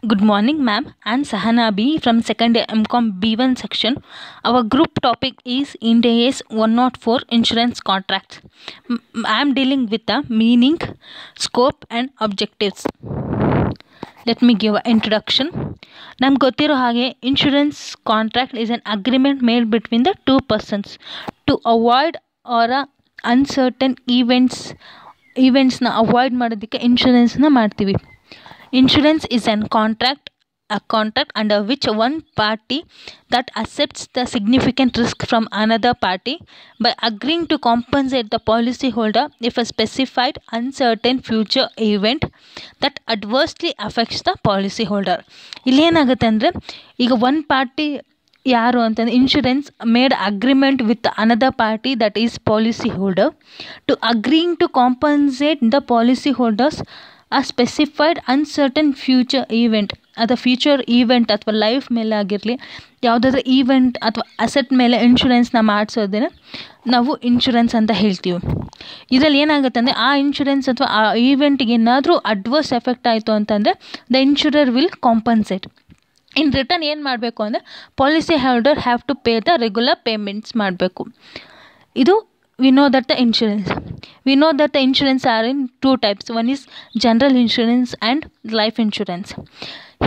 Good morning, ma'am. I'm Sahana B from second MCOM B1 section. Our group topic is Ind AS 104 insurance contracts. I'm dealing with the meaning, scope, and objectives. Let me give an introduction. ನಮ್ಗೆ ಗೊತ್ತಿರೋ ಹಾಗೆ insurance contract is an agreement made between the two persons to avoid or uncertain ಈವೆಂಟ್ಸ್ನ avoid ಮಾಡೋದಕ್ಕೆ ಇನ್ಶೂರೆನ್ಸ್ನ ಮಾಡ್ತೀವಿ. Insurance is a contract under which one party that accepts the significant risk from another party by agreeing to compensate the policyholder if a specified uncertain future event that adversely affects the policyholder. ಇಲ್ಲಿ ಏನಾಗುತ್ತೆ ಅಂದರೆ ಈಗ one party ಯಾರು ಅಂತಂದರೆ insurance made agreement with another party that is policy holder to agreeing to compensate the policy holders a specified uncertain future event ಅಥವಾ future event ಅಥವಾ life ಮೇಲೆ ಆಗಿರಲಿ ಯಾವುದಾದ್ರೂ ಈವೆಂಟ್ ಅಥವಾ ಅಸೆಟ್ ಮೇಲೆ ಇನ್ಶೂರೆನ್ಸ್ನ ಮಾಡಿಸೋದನ್ನು ನಾವು ಇನ್ಶೂರೆನ್ಸ್ ಅಂತ ಹೇಳ್ತೀವಿ. ಇದರಲ್ಲಿ ಏನಾಗುತ್ತೆ ಅಂದರೆ ಆ ಇನ್ಶೂರೆನ್ಸ್ ಅಥವಾ ಆ ಈವೆಂಟ್ಗೆ ಏನಾದರೂ ಅಡ್ವರ್ಸ್ ಎಫೆಕ್ಟ್ ಆಯಿತು ಅಂತಂದರೆ the insurer will compensate. In return ಏನು ಮಾಡಬೇಕು ಅಂದರೆ policy holder have to pay the regular payments ಮಾಡಬೇಕು. ಇದು we know that the insurance are in two types. One is general insurance and life insurance.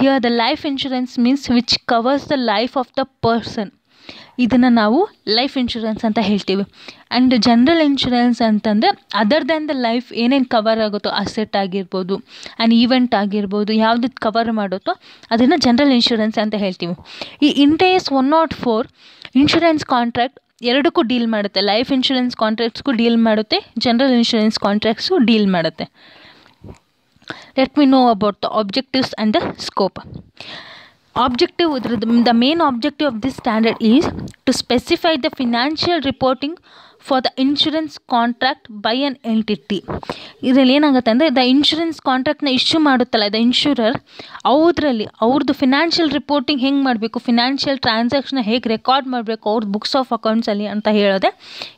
Here the life insurance means which covers the life of the person. ಇದನ್ನು ನಾವು life insurance ಅಂತ ಹೇಳ್ತೀವಿ. And general insurance ಅಂತಂದರೆ other than the life ಏನೇನು cover ಆಗುತ್ತೋ asset ಆಗಿರ್ಬೋದು and event ಆಗಿರ್ಬೋದು ಯಾವ್ದು ಕವರ್ ಮಾಡುತ್ತೋ ಅದನ್ನು ಜನರಲ್ ಇನ್ಶೂರೆನ್ಸ್ ಅಂತ ಹೇಳ್ತೀವಿ. ಈ Ind AS 104 ಇನ್ಶೂರೆನ್ಸ್ ಕಾಂಟ್ರಾಕ್ಟ್ ಎರಡಕ್ಕೂ ಡೀಲ್ ಮಾಡುತ್ತೆ. ಲೈಫ್ ಇನ್ಶೂರೆನ್ಸ್ ಕಾಂಟ್ರಾಕ್ಟ್ಸ್ಗೂ ಡೀಲ್ ಮಾಡುತ್ತೆ, ಜನರಲ್ ಇನ್ಶೂರೆನ್ಸ್ ಕಾಂಟ್ರಾಕ್ಟ್ಸು ಡೀಲ್ ಮಾಡುತ್ತೆ. Let me know about the objectives and the scope. The main objective of this standard is to specify the financial reporting for the insurance contract by an entity. ಇದರಲ್ಲಿ ಏನಾಗುತ್ತೆ ಅಂದರೆ the insurance ಕಾಂಟ್ರಾಕ್ಟ್ನ issue ಮಾಡುತ್ತಲ್ಲ the ಇನ್ಶೂರರ್ ಅವ್ರದ್ದು financial reporting ಹೆಂಗೆ ಮಾಡಬೇಕು, financial ಟ್ರಾನ್ಸಾಕ್ಷನ್ನ ಹೇಗೆ record ಮಾಡಬೇಕು ಅವ್ರ books of ಅಕೌಂಟ್ಸಲ್ಲಿ ಅಂತ ಹೇಳೋದೆ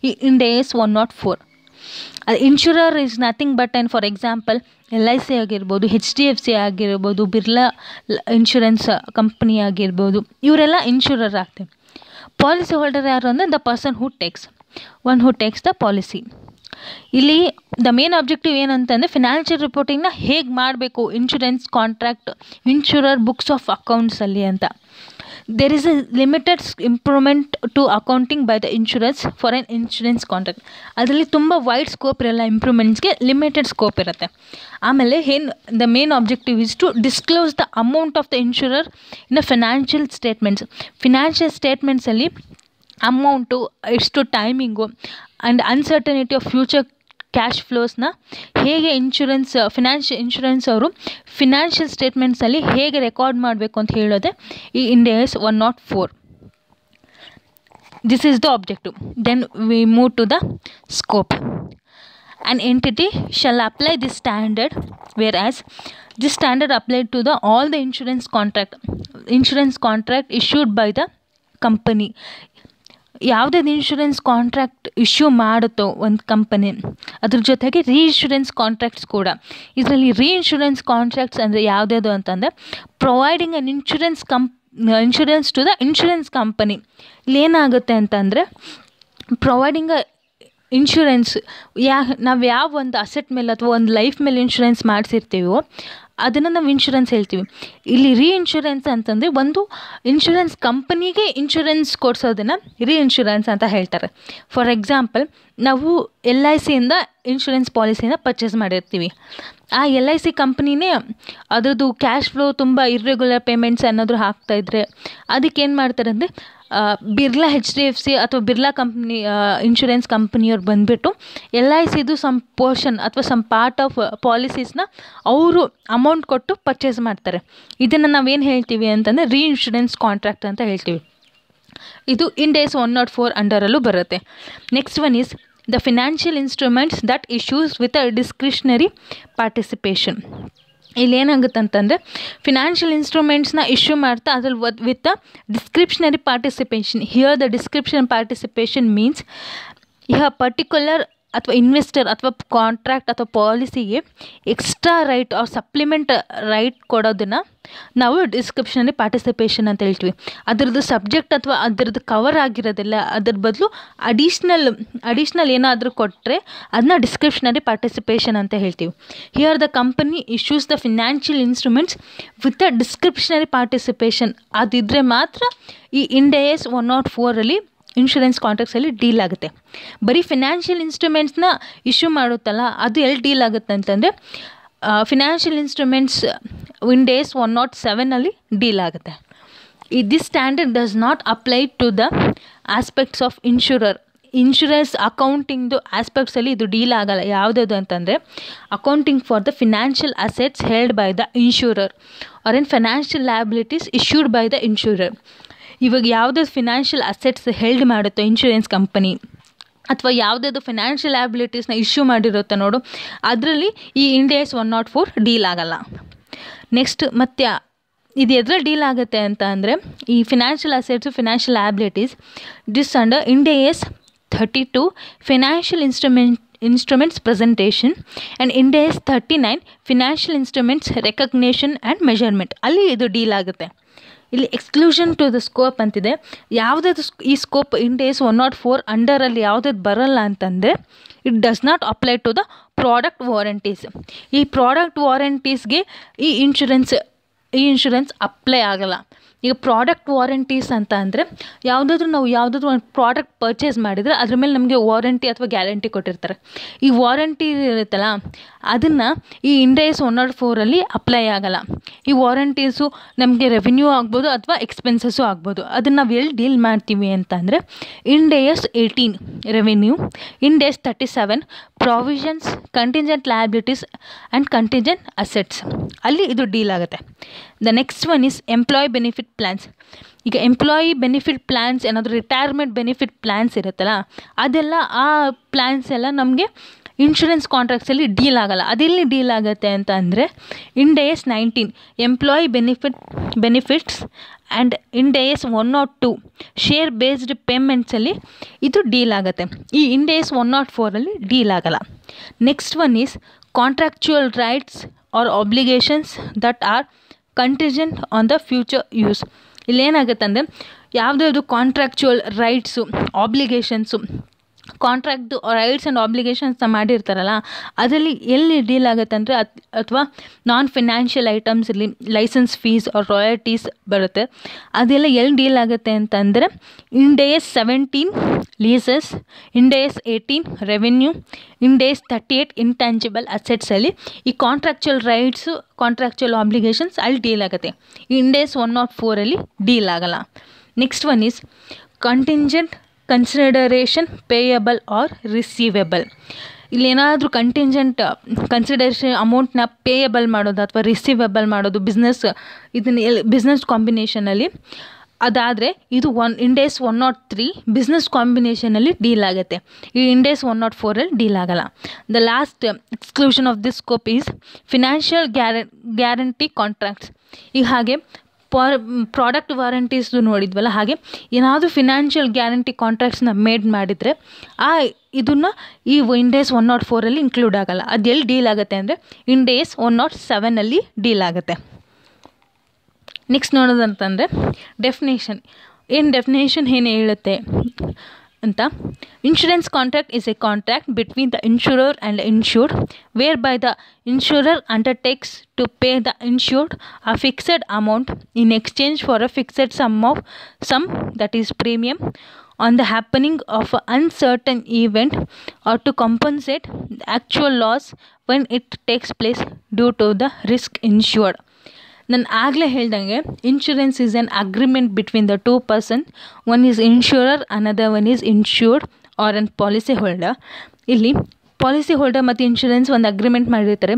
ಈ Ind AS 104. Insurer is nothing but and for example LIC ಆಗಿರ್ಬೋದು, HDFC ಆಗಿರ್ಬೋದು, ಬಿರ್ಲಾ ಇನ್ಶೂರೆನ್ಸ್ ಕಂಪ್ನಿ ಆಗಿರ್ಬೋದು, ಇವರೆಲ್ಲ ಇನ್ಶೂರರ್ ಆಗ್ತವೆ. ಪಾಲಿಸಿ ಹೋಲ್ಡರ್ ಯಾರು ಅಂದರೆ the person who takes the policy. ಇಲ್ಲಿ ದ ಮೇನ್ ಆಬ್ಜೆಕ್ಟಿವ್ ಏನಂತಂದರೆ ಫಿನಾನ್ಷಿಯಲ್ ರಿಪೋರ್ಟಿಂಗ್ನ ಹೇಗೆ ಮಾಡಬೇಕು ಇನ್ಶೂರೆನ್ಸ್ ಇನ್ಶೂರರ್ ಬುಕ್ಸ್ ಆಫ್ ಅಕೌಂಟ್ಸಲ್ಲಿ ಅಂತ. There is a limited improvement to accounting by the insurance for an insurance contract. ಅದರಲ್ಲಿ ತುಂಬ ವೈಡ್ ಸ್ಕೋಪ್ ಇರಲ್ಲ, ಇಂಪ್ರೂವ್ಮೆಂಟ್ಸ್ಗೆ ಲಿಮಿಟೆಡ್ ಸ್ಕೋಪ್ ಇರುತ್ತೆ. ಆಮೇಲೆ the main objective is to disclose the amount of the insurer in a financial ಸ್ಟೇಟ್ಮೆಂಟ್ಸಲ್ಲಿ amount, ಎಷ್ಟು timing and uncertainty of future cash ಫ್ಲೋಸ್ನ ಹೇಗೆ insurance ಅವರು ಫಿನಾನ್ಷಿಯಲ್ ಸ್ಟೇಟ್ಮೆಂಟ್ಸಲ್ಲಿ ಹೇಗೆ ರೆಕಾರ್ಡ್ ಮಾಡಬೇಕು ಅಂತ ಹೇಳೋದೆ ಈ Ind AS 104. This is the objective. Then we move to the scope. An entity shall apply this standard, whereas this standard applied to all the insurance contract issued by the company. ಯಾವುದೇ insurance contract issue ಮಾಡುತ್ತೋ ಒಂದು company, ಅದ್ರ ಜೊತೆಗೆ reinsurance contracts ಕೂಡ. ಇದರಲ್ಲಿ reinsurance contracts ಅಂದರೆ ಯಾವುದ್ಯಾವುದು ಅಂತಂದರೆ providing an insurance to the insurance company. ಇಲ್ಲಿ ಏನಾಗುತ್ತೆ ಅಂತಂದರೆ ಪ್ರೊವೈಡಿಂಗ್ ಇನ್ಶೂರೆನ್ಸ್ ನಾವು ಯಾವ ಒಂದು ಅಸೆಟ್ ಮೇಲೆ ಅಥವಾ ಒಂದು ಲೈಫ್ ಮೇಲೆ ಇನ್ಶೂರೆನ್ಸ್ ಮಾಡಿಸಿರ್ತೀವೋ ಅದನ್ನು ನಾವು ಇನ್ಶೂರೆನ್ಸ್ ಹೇಳ್ತೀವಿ. ಇಲ್ಲಿ ರೀಇನ್ಶೂರೆನ್ಸ್ ಅಂತಂದರೆ ಒಂದು ಇನ್ಶೂರೆನ್ಸ್ ಕಂಪನಿಗೆ ಇನ್ಶೂರೆನ್ಸ್ ಕೊಡಿಸೋದನ್ನು ರೀಇನ್ಶೂರೆನ್ಸ್ ಅಂತ ಹೇಳ್ತಾರೆ. ಫಾರ್ ಎಕ್ಸಾಂಪಲ್ ನಾವು LICಯಿಂದ ಇನ್ಶೂರೆನ್ಸ್ ಪಾಲಿಸಿನ ಪರ್ಚೇಸ್ ಮಾಡಿರ್ತೀವಿ. ಆ LIC ಕಂಪ್ನಿನೇ ಅದರದ್ದು ಕ್ಯಾಶ್ ಫ್ಲೋ ತುಂಬ ಇರ್ರೆಗ್ಯುಲರ್ ಪೇಮೆಂಟ್ಸ್ ಏನಾದರೂ ಹಾಕ್ತಾಯಿದ್ರೆ ಅದಕ್ಕೇನು ಮಾಡ್ತಾರೆ ಅಂದರೆ ಬಿರ್ಲಾ HDFC ಅಥವಾ ಬಿರ್ಲಾ ಕಂಪ್ನಿ ಇನ್ಶೂರೆನ್ಸ್ ಕಂಪ್ನಿಯವ್ರು ಬಂದುಬಿಟ್ಟು LICದು ಸಮ್ ಪೋರ್ಷನ್ ಅಥವಾ ಸಮ್ ಪಾರ್ಟ್ ಆಫ್ ಪಾಲಿಸೀಸ್ನ ಅವರು ಅಮೌಂಟ್ ಕೊಟ್ಟು ಪರ್ಚೇಸ್ ಮಾಡ್ತಾರೆ. ಇದನ್ನು ನಾವೇನು ಹೇಳ್ತೀವಿ ಅಂತಂದರೆ ರೀಇನ್ಶೂರೆನ್ಸ್ ಕಾಂಟ್ರಾಕ್ಟ್ ಅಂತ ಹೇಳ್ತೀವಿ. ಇದು Ind AS 104 ಅಂಡರಲ್ಲೂ ಬರುತ್ತೆ. Next one is the financial instruments that issues with a discretionary participation. ಇಲ್ಲಿ ಏನಾಗುತ್ತೆ ಅಂತಂದರೆ ಫಿನಾನ್ಷಿಯಲ್ ಇನ್ಸ್ಟ್ರೂಮೆಂಟ್ಸ್ನ ಇಶ್ಯೂ ಮಾಡ್ತಾ ಅದ್ರಲ್ಲಿ with the discretionary participation. Here the discretion participation means a particular ಅಥವಾ ಇನ್ವೆಸ್ಟರ್ ಅಥವಾ ಕಾಂಟ್ರಾಕ್ಟ್ ಅಥವಾ ಪಾಲಿಸಿಗೆ extra right or supplement right ಕೊಡೋದನ್ನು ನಾವು ಡಿಸ್ಕ್ರಿಪ್ಷನಲ್ಲಿ ಪಾರ್ಟಿಸಿಪೇಷನ್ ಅಂತ ಹೇಳ್ತೀವಿ. ಅದರದ್ದು ಸಬ್ಜೆಕ್ಟ್ ಅಥವಾ ಅದರದ್ದು ಕವರ್ ಆಗಿರೋದಿಲ್ಲ, ಅದ್ರ ಬದಲು ಅಡಿಷ್ನಲ್ ಏನಾದರೂ ಕೊಟ್ಟರೆ ಅದನ್ನ ಡಿಸ್ಕ್ರಿಪ್ಷನರಿ ಪಾರ್ಟಿಸಿಪೇಷನ್ ಅಂತ ಹೇಳ್ತೀವಿ. Here the company issues the financial instruments with the discretionary participation. ಅದಿದ್ದರೆ ಮಾತ್ರ ಈ ಇಂಡ್ AS 104 ಇನ್ಶೂರೆನ್ಸ್ ಕಾಂಟ್ರಾಕ್ಟ್ಸಲ್ಲಿ ಡೀಲ್ ಆಗುತ್ತೆ. ಬರೀ ಫಿನಾನ್ಷಿಯಲ್ ಇನ್ಸ್ಟ್ರೂಮೆಂಟ್ಸ್ನ ಇಶ್ಯೂ ಮಾಡುತ್ತಲ್ಲ, ಅದು ಎಲ್ಲಿ ಡೀಲ್ ಆಗುತ್ತೆ ಅಂತಂದರೆ financial instruments Ind AS 107 deal ಆಗುತ್ತೆ. This standard does not apply to the aspects of insurance ಅಕೌಂಟಿಂಗ್ದು ಆಸ್ಪೆಕ್ಟ್ಸಲ್ಲಿ ಇದು ಡೀಲ್ ಆಗಲ್ಲ. ಯಾವುದದು ಅಂತಂದರೆ accounting for the financial assets held by the insurer or in financial liabilities issued by the insurer. ಇವಾಗ ಯಾವುದಾದ್ರು financial assets held ಮಾಡುತ್ತೋ insurance company ಅಥವಾ ಯಾವುದಾದ್ರು ಫಿನಾನ್ಷಿಯಲ್ ಲಯಬಿಲಿಟೀಸ್ನ ಇಶ್ಯೂ ಮಾಡಿರುತ್ತೆ ನೋಡು, ಅದರಲ್ಲಿ ಈ ಇಂಡ್ AS 104 ಡೀಲ್ ಆಗಲ್ಲ. ನೆಕ್ಸ್ಟ್ ಮತ್ತೆ ಇದು ಎದ್ರಲ್ಲಿ ಡೀಲ್ ಆಗುತ್ತೆ ಅಂತ ಅಂದರೆ ಈ financial assets financial liabilities this under end AS 32 financial instruments presentation and end AS 39 financial instruments recognition and measurement. ಅಲ್ಲಿ ಇದು ಡೀಲ್ ಆಗುತ್ತೆ. ಇಲ್ಲಿ ಎಕ್ಸ್ಕ್ಲೂಷನ್ ಟು ದ ಸ್ಕೋಪ್ ಅಂತಿದೆ. ಯಾವುದಾದ್ರು ಈ ಸ್ಕೋಪ್ ಇಂಡ್ AS 104 ಅಂಡರಲ್ಲಿ ಯಾವುದಾದ್ರು ಬರಲ್ಲ ಅಂತಂದರೆ it does not apply to the product warranties. ಈ ಪ್ರಾಡಕ್ಟ್ ವಾರಂಟೀಸ್ಗೆ ಈ ಇನ್ಶೂರೆನ್ಸ್ ಅಪ್ಲೈ ಆಗಲ್ಲ. ಈಗ ಪ್ರಾಡಕ್ಟ್ ವಾರಂಟೀಸ್ ಅಂತ ಅಂದರೆ ಯಾವುದಾದ್ರೂ ಒಂದು ಪ್ರಾಡಕ್ಟ್ ಪರ್ಚೇಸ್ ಮಾಡಿದರೆ ಅದ್ರ ಮೇಲೆ ನಮಗೆ ವಾರಂಟಿ ಅಥವಾ ಗ್ಯಾರಂಟಿ ಕೊಟ್ಟಿರ್ತಾರೆ. ಈ ವಾರಂಟಿ ಇರುತ್ತಲ್ಲ, ಅದನ್ನು ಈ ಇಂಡ್ AS 104 ಅಪ್ಲೈ ಆಗಲ್ಲ. ಈ ವಾರಂಟೀಸು ನಮಗೆ ರೆವಿನ್ಯೂ ಆಗ್ಬೋದು ಅಥವಾ ಎಕ್ಸ್ಪೆನ್ಸಸ್ಸು ಆಗ್ಬೋದು. ಅದನ್ನು ನಾವು ಎಲ್ಲಿ ಡೀಲ್ ಮಾಡ್ತೀವಿ ಅಂತಂದರೆ Ind AS 18 revenue, Ind AS 37 provisions, contingent liabilities and contingent assets, ಅಲ್ಲಿ ಇದು ಡೀಲ್ ಆಗುತ್ತೆ. The next one is employ benefit plans. ಈಗ ಎಂಪ್ಲಾಯಿ ಬೆನಿಫಿಟ್ ಪ್ಲ್ಯಾನ್ಸ್ ಏನಾದರೂ ರಿಟೈರ್ಮೆಂಟ್ ಬೆನಿಫಿಟ್ ಪ್ಲ್ಯಾನ್ಸ್ ಇರುತ್ತಲ್ಲ, ಅದೆಲ್ಲ ಆ ಪ್ಲ್ಯಾನ್ಸ್ ಎಲ್ಲ ನಮಗೆ ಇನ್ಶೂರೆನ್ಸ್ ಕಾಂಟ್ರಾಕ್ಟ್ಸಲ್ಲಿ ಡೀಲ್ ಆಗಲ್ಲ. ಅದೆಲ್ಲಿ ಡೀಲ್ ಆಗುತ್ತೆ ಅಂತ ಅಂದರೆ Ind AS 19 employee benefits and Ind AS 102 share based ಪೇಮೆಂಟ್ಸಲ್ಲಿ ಇದು ಡೀಲ್ ಆಗುತ್ತೆ. ಈ ಇಂಡ್ AS 104 ಡೀಲ್ ಆಗಲ್ಲ. Next one is contractual rights or obligations that are contingent on the future use. ಇಲ್ಲೇನಾಗುತ್ತೆ ಅಂದರೆ ಯಾವುದ್ಯಾವುದು ಕಾಂಟ್ರಾಕ್ಚುಯಲ್ ರೈಟ್ಸು ಆಬ್ಲಿಗೇಷನ್ಸು ಕಾಂಟ್ರಾಕ್ಟ್ದು ರೈಟ್ಸ್ ಆ್ಯಂಡ್ ಆಬ್ಲಿಗೇಷನ್ಸ್ನ ಮಾಡಿರ್ತಾರಲ್ಲ, ಅದರಲ್ಲಿ ಎಲ್ಲಿ ಡೀಲ್ ಆಗುತ್ತೆ ಅಂದರೆ ಅಥವಾ ನಾನ್ ಫಿನಾನ್ಷಿಯಲ್ ಐಟಮ್ಸ್ ಇರಲಿ, ಲೈಸೆನ್ಸ್ ಫೀಸ್ ಆರ್ ರಾಯಲ್ಟೀಸ್ ಬರುತ್ತೆ, ಅದೆಲ್ಲ ಎಲ್ಲಿ ಡೀಲ್ ಆಗುತ್ತೆ ಅಂತಂದರೆ Ind AS 17 leases, Ind AS 18 revenue, Ind AS 38 intangible ಅಸೆಟ್ಸಲ್ಲಿ ಈ ಕಾಂಟ್ರಾಕ್ಚುಯಲ್ ರೈಟ್ಸು ಕಾಂಟ್ರಾಕ್ಚುಯಲ್ ಆಬ್ಲಿಗೇಷನ್ಸ್ ಅಲ್ಲಿ ಡೀಲ್ ಆಗುತ್ತೆ. ಈ ಇಂಡ್ AS 104 ಡೀಲ್ ಆಗಲ್ಲ. Next one is contingent consideration payable or receivable. ಇಲ್ಲೇನಾದರೂ ಕಂಟಿಂಜೆಂಟ್ ಕನ್ಸಿಡರೇಷನ್ ಅಮೌಂಟ್ನ ಪೇಯಬಲ್ ಮಾಡೋದು ಅಥವಾ ರಿಸೀವೆಬಲ್ ಮಾಡೋದು ಬಿಸ್ನೆಸ್ ಕಾಂಬಿನೇಷನಲ್ಲಿ ಅದಾದರೆ ಇದು ಇಂಡ್ AS 103 ಬಿಸ್ನೆಸ್ ಕಾಂಬಿನೇಷನಲ್ಲಿ ಡೀಲ್ ಆಗುತ್ತೆ. ಈ ಇಂಡ್ AS 104 ಡೀಲ್ ಆಗಲ್ಲ. The last exclusion of this scope is financial guarantee contracts. ಈಗ ಹಾಗೆ ಪ್ರಾಡಕ್ಟ್ ವಾರಂಟೀಸ್ದು ನೋಡಿದ್ವಲ್ಲ, ಹಾಗೆ ಏನಾದರೂ ಫಿನಾನ್ಷಿಯಲ್ ಗ್ಯಾರಂಟಿ ಕಾಂಟ್ರಾಕ್ಟ್ಸ್ನ ಮೇಡ್ ಮಾಡಿದರೆ ಇದನ್ನು ಈ ಇಂಡ್ AS 104 ಇನ್ಕ್ಲೂಡ್ ಆಗಲ್ಲ. ಅದು ಎಲ್ಲಿ ಡೀಲ್ ಆಗುತ್ತೆ ಅಂದರೆ ಇಂಡ್ AS 107 ಡೀಲ್ ಆಗುತ್ತೆ. ನೆಕ್ಸ್ಟ್ ನೋಡೋದಂತಂದರೆ ಡೆಫಿನೇಷನ್ ಏನು ಹೇಳುತ್ತೆ ಅಂತ. Insurance contract is a contract between the insurer and insured whereby the insurer undertakes to pay the insured a fixed amount in exchange for a fixed sum that is premium on the happening of an uncertain event or to compensate the actual loss when it takes place due to the risk insured. ನಾನು ಆಗಲೇ ಹೇಳ್ದಂಗೆ insurance is an agreement between the two person. One is insurer, another one is insured or an policy holder. ಇಲ್ಲಿ policy holder ಮತ್ತು insurance ಒಂದು agreement ಮಾಡಿರ್ತಾರೆ.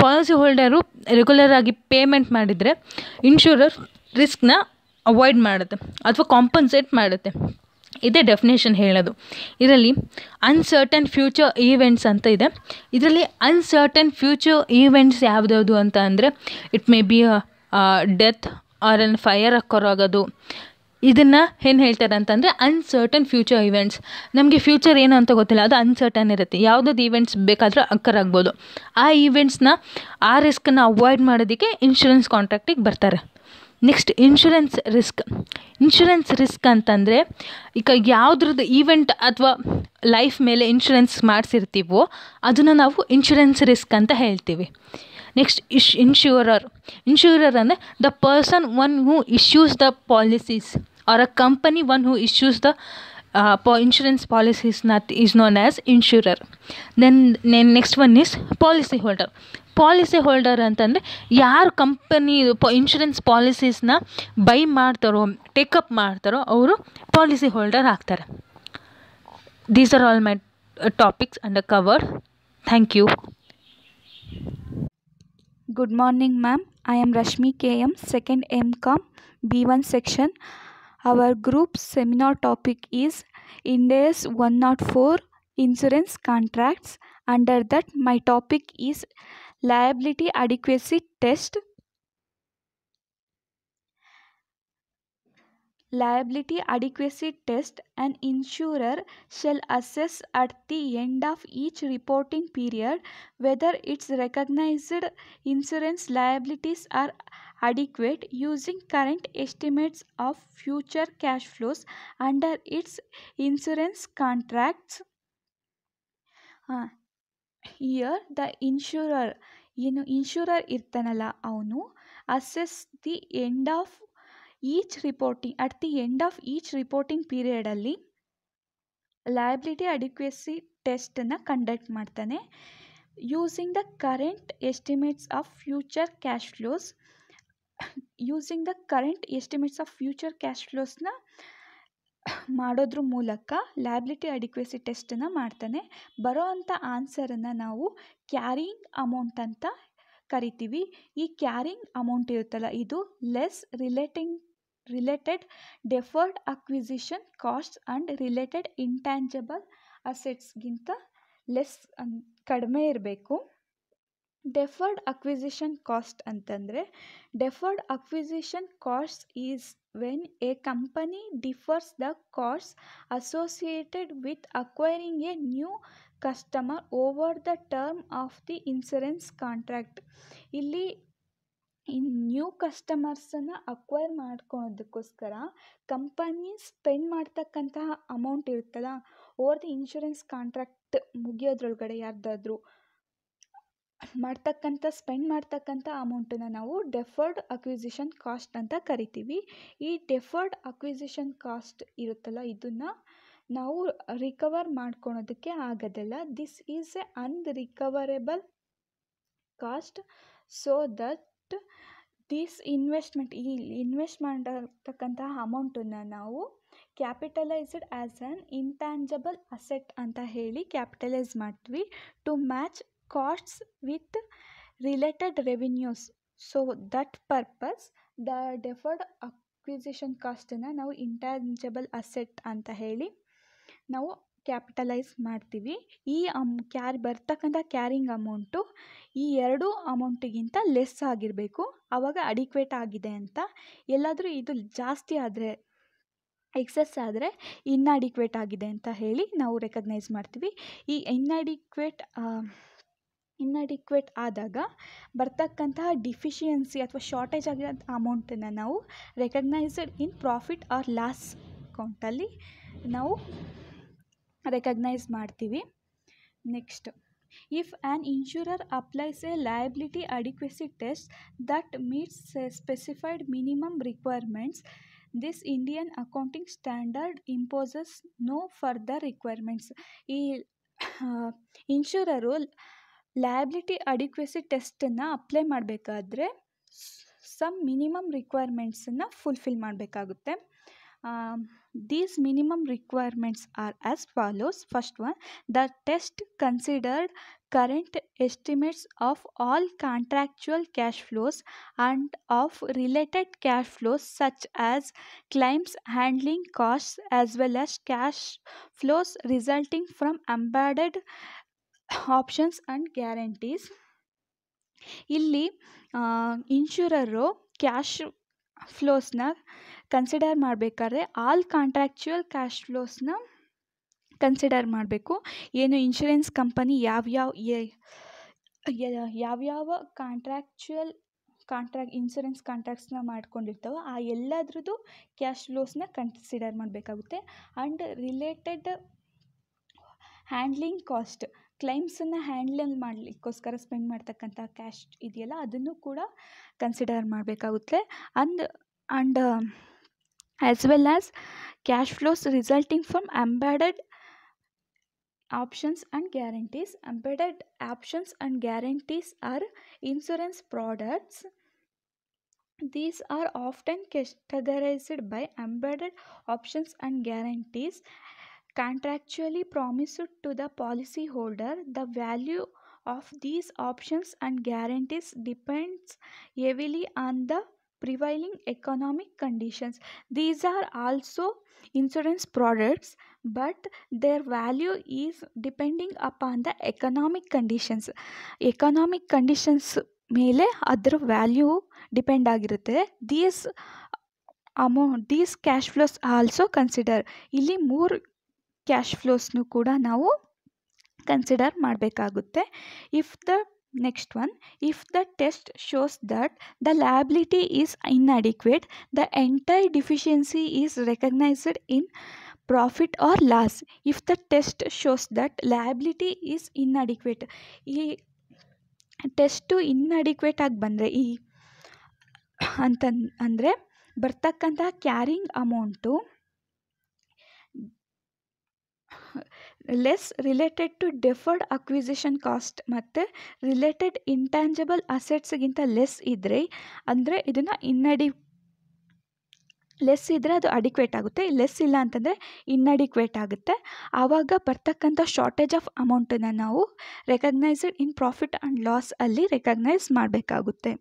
Policy holder regular ಆಗಿ payment ಮಾಡಿದರೆ insurer ರಿಸ್ಕ್ನ avoid ಮಾಡುತ್ತೆ ಅಥವಾ ಕಾಂಪನ್ಸೇಟ್ ಮಾಡುತ್ತೆ. ಇದೇ ಡೆಫಿನೇಷನ್ ಹೇಳೋದು. ಇದರಲ್ಲಿ ಅನ್ಸರ್ಟನ್ ಫ್ಯೂಚರ್ ಈವೆಂಟ್ಸ್ ಅಂತ ಇದೆ. ಇದರಲ್ಲಿ ಅನ್ಸರ್ಟನ್ ಫ್ಯೂಚರ್ ಈವೆಂಟ್ಸ್ ಯಾವುದ್ಯಾವುದು ಅಂತ ಅಂದರೆ it may be death or an fire occur ಆಗೋದು, ಇದನ್ನು ಏನು ಹೇಳ್ತಾರೆ ಅಂತಂದರೆ ಅನ್ಸರ್ಟನ್ ಫ್ಯೂಚರ್ ಇವೆಂಟ್ಸ್. ನಮಗೆ ಫ್ಯೂಚರ್ ಏನು ಅಂತ ಗೊತ್ತಿಲ್ಲ, ಅದು ಅನ್ಸರ್ಟನ್ ಇರುತ್ತೆ. ಯಾವುದಾದ್ರು ಈವೆಂಟ್ಸ್ ಬೇಕಾದರೂ ಅಕ್ಕರ್ ಆಗ್ಬೋದು. ಆ ಈವೆಂಟ್ಸ್ನ ಆ ರಿಸ್ಕನ್ನು ಅವಾಯ್ಡ್ ಮಾಡೋದಕ್ಕೆ ಇನ್ಶೂರೆನ್ಸ್ ಕಾಂಟ್ರಾಕ್ಟಿಗೆ ಬರ್ತಾರೆ. ನೆಕ್ಸ್ಟ್ ಇನ್ಶೂರೆನ್ಸ್ ರಿಸ್ಕ್ ಅಂತಂದರೆ ಈಗ ಯಾವುದ್ರದ್ದು ಈವೆಂಟ್ ಅಥವಾ ಲೈಫ್ ಮೇಲೆ ಇನ್ಶೂರೆನ್ಸ್ ಮಾಡಿಸಿರ್ತೀವೋ ಅದನ್ನು ನಾವು ಇನ್ಶೂರೆನ್ಸ್ ರಿಸ್ಕ್ ಅಂತ ಹೇಳ್ತೀವಿ. ನೆಕ್ಸ್ಟ್ ಇನ್ಶೂರರ್ ಅಂದರೆ the person one who issues the policies or a company one who issues the insurance policies is known as insurer. Then next one is policy holder ಅಂತಂದರೆ ಯಾರು company insurance ಪಾಲಿಸೀಸ್ನ buy ಮಾಡ್ತಾರೋ take up ಮಾಡ್ತಾರೋ ಅವರು policy holder ಆಗ್ತಾರೆ. These are all my topics under covered. Thank you. Good morning, ma'am. I am Rashmi KM, 2nd MCom B1 section. Our group seminar topic is Ind AS 104 insurance contracts. Under that, my topic is liability adequacy test. Liability adequacy test. An insurer shall assess at the end of each reporting period whether its recognized insurance liabilities are adequate using current estimates of future cash flows under its insurance contracts. Here the insurer ಇರ್ತಾನಲ್ಲ ಅವನು assess the end of each reporting at the end of each reporting period ಅಲ್ಲಿ liability adequacy test ಅನ್ನು conduct ಮಾಡ್ತಾನೆ. Using the current estimates of future cash ಫ್ಲೋಸ್ನ ಮಾಡೋದ್ರ ಮೂಲಕ liability adequacy ಟೆಸ್ಟನ್ನು ಮಾಡ್ತಾನೆ. ಬರೋ ಅಂಥ ಆನ್ಸರನ್ನು ನಾವು ಕ್ಯಾರಿಂಗ್ ಅಮೌಂಟ್ ಅಂತ ಕರಿತೀವಿ. ಈ ಕ್ಯಾರಿಂಗ್ ಅಮೌಂಟ್ ಇರುತ್ತಲ್ಲ, ಇದು less related deferred acquisition cost and related intangible ಅಸೆಟ್ಸ್ಗಿಂತ ಕಡಿಮೆ ಇರಬೇಕು. ಡೆಫರ್ಡ್ ಅಕ್ವಿಸಿಷನ್ ಕಾಸ್ಟ್ ಅಂತಂದರೆ, deferred acquisition cost is when a company defers the cost associated with acquiring a new customer over the term of the insurance contract. ಇಲ್ಲಿ new ಕಸ್ಟಮರ್ಸನ್ನು acquire ಮಾಡ್ಕೊಳೋದಕ್ಕೋಸ್ಕರ company spend ಮಾಡ್ತಕ್ಕಂತಹ amount ಇರುತ್ತಲ್ಲ, over the insurance contract ಮುಗಿಯೋದ್ರೊಳಗಡೆ ಯಾರ್ದಾದ್ರೂ spend ಮಾಡ್ತಕ್ಕಂಥ ಅಮೌಂಟನ್ನು ನಾವು ಡೆಫರ್ಡ್ ಅಕ್ವಿಸಿಷನ್ ಕಾಸ್ಟ್ ಅಂತ ಕರಿತೀವಿ. ಈ ಡೆಫರ್ಡ್ ಅಕ್ವಿಸಿಷನ್ ಕಾಸ್ಟ್ ಇರುತ್ತಲ್ಲ, ಇದನ್ನು ನಾವು ರಿಕವರ್ ಮಾಡ್ಕೊಳೋದಕ್ಕೆ ಆಗೋದಿಲ್ಲ. This is a unrecoverable cost. So that this invest ಮಾಡಿರ್ತಕ್ಕಂತಹ ಅಮೌಂಟನ್ನು ನಾವು capitalised as an intangible asset ಅಂತ ಹೇಳಿ ಕ್ಯಾಪಿಟಲೈಸ್ ಮಾಡ್ತೀವಿ to match costs with related revenues. So that purpose the deferred acquisition ಕಾಸ್ಟನ್ನು ನಾವು ಇಂಟ್ಯಾಂಜಬಲ್ ಅಸೆಟ್ ಅಂತ ಹೇಳಿ ನಾವು ಕ್ಯಾಪಿಟಲೈಸ್ ಮಾಡ್ತೀವಿ. ಈ ಬರ್ತಕ್ಕಂಥ ಕ್ಯಾರಿಂಗ್ ಅಮೌಂಟು ಈ ಎರಡು ಅಮೌಂಟಿಗಿಂತ ಲೆಸ್ ಆಗಿರಬೇಕು, ಆವಾಗ ಅಡಿಕ್ವೇಟ್ ಆಗಿದೆ ಅಂತ. ಎಲ್ಲಾದರೂ ಇದು ಜಾಸ್ತಿ ಆದರೆ, ಎಕ್ಸೆಸ್ ಆದರೆ ಇನ್ಅಡಿಕ್ವೇಟ್ ಆಗಿದೆ ಅಂತ ಹೇಳಿ ನಾವು ರೆಕಗ್ನೈಸ್ ಮಾಡ್ತೀವಿ. ಈ ಇನ್ಅಡಿಕ್ವೇಟ್ ಆದಾಗ ಬರ್ತಕ್ಕಂತಹ ಡಿಫಿಷಿಯನ್ಸಿ ಅಥವಾ ಶಾರ್ಟೇಜ್ ಆಗಿರೋ ಅಮೌಂಟನ್ನು ನಾವು recognised in profit or loss ಅಕೌಂಟಲ್ಲಿ ನಾವು ರೆಕಗ್ನೈಸ್ ಮಾಡ್ತೀವಿ. Next, if an insurer applies a liability adequacy test that meets specified minimum requirements, this Indian accounting standard imposes no further requirements. ಈ ಇನ್ಶೂರರು ಲಯಬಿಲಿಟಿ ಅಡಿಕ್ವೆಸಿ ಟೆಸ್ಟನ್ನು apply ಮಾಡಬೇಕಾದ್ರೆ some minimum ರಿಕ್ವೈರ್ಮೆಂಟ್ಸನ್ನು fulfil ಮಾಡಬೇಕಾಗುತ್ತೆ. These minimum requirements are as follows. First one, the test considered current estimates of all contractual cash flows and of related cash flows such as claims handling costs as well as cash flows resulting from embedded options and guarantees. ಇಲ್ಲಿ insurer ಫ್ಲೋಸ್ನ consider ಮಾಡಬೇಕಾದ್ರೆ all contractual cash ಫ್ಲೋಸ್ನ consider ಮಾಡಬೇಕು. ಏನು insurance company ಯಾವ್ಯಾವ insurance ಕಾಂಟ್ರಾಕ್ಟ್ಸ್ನ ಮಾಡ್ಕೊಂಡಿರ್ತಾವೋ ಆ ಎಲ್ಲದ್ರದ್ದು ಕ್ಯಾಶ್ ಫ್ಲೋಸ್ನ ಕನ್ಸಿಡರ್ ಮಾಡಬೇಕಾಗುತ್ತೆ. ಆ್ಯಂಡ್ ರಿಲೇಟೆಡ್ ಹ್ಯಾಂಡ್ಲಿಂಗ್ ಕಾಸ್ಟ್, ಕ್ಲೈಮ್ಸನ್ನು ಹ್ಯಾಂಡಲ್ ಮಾಡಲಿಕ್ಕೋಸ್ಕರ ಸ್ಪೆಂಡ್ ಮಾಡ್ತಕ್ಕಂಥ ಕ್ಯಾಶ್ ಇದೆಯಲ್ಲ ಅದನ್ನು ಕೂಡ ಕನ್ಸಿಡರ್ ಮಾಡಬೇಕಾಗುತ್ತೆ. And as well as cash flows resulting from embedded options and guarantees. Embedded options and guarantees are insurance products. These are often categorized by embedded options and guarantees contractually promised to the policyholder. The value of these options and guarantees depends heavily on the prevailing economic conditions. These are also insurance products, but their value is depending upon the economic conditions. Economic conditions ಮೇಲೆ ಅದರ value depend ಆಗಿರುತ್ತೆ. These cash flows also consider. ಇಲ್ಲಿ 3 cash ಫ್ಲೋಸ್ನು ಕೂಡ ನಾವು consider ಮಾಡಬೇಕಾಗುತ್ತೆ. Next one, if the test shows that the liability is inadequate, the entire deficiency is recognized in profit or loss. If the test shows that liability is inadequate, ಈ test inadequate ಆಗಿ ಬಂದರೆ ಅಂದರೆ ಬರ್ತಕ್ಕಂಥ carrying amount less related to deferred acquisition cost ಮತ್ತು related intangible ಅಸೆಟ್ಸ್ಗಿಂತ less ಇದ್ದರೆ, ಅಂದರೆ ಇದನ್ನು ಲೆಸ್ ಇದ್ದರೆ ಅದು ಅಡಿಕ್ವೇಟ್ ಆಗುತ್ತೆ, ಲೆಸ್ ಇಲ್ಲ ಅಂತಂದರೆ ಇನ್ಅಡಿಕ್ವೇಟ್ ಆಗುತ್ತೆ. ಆವಾಗ ಬರ್ತಕ್ಕಂಥ ಶಾರ್ಟೇಜ್ ಆಫ್ ಅಮೌಂಟನ್ನು ನಾವು recognised in profit and loss ಅಲ್ಲಿ ರೆಕಗ್ನೈಸ್ ಮಾಡಬೇಕಾಗುತ್ತೆ.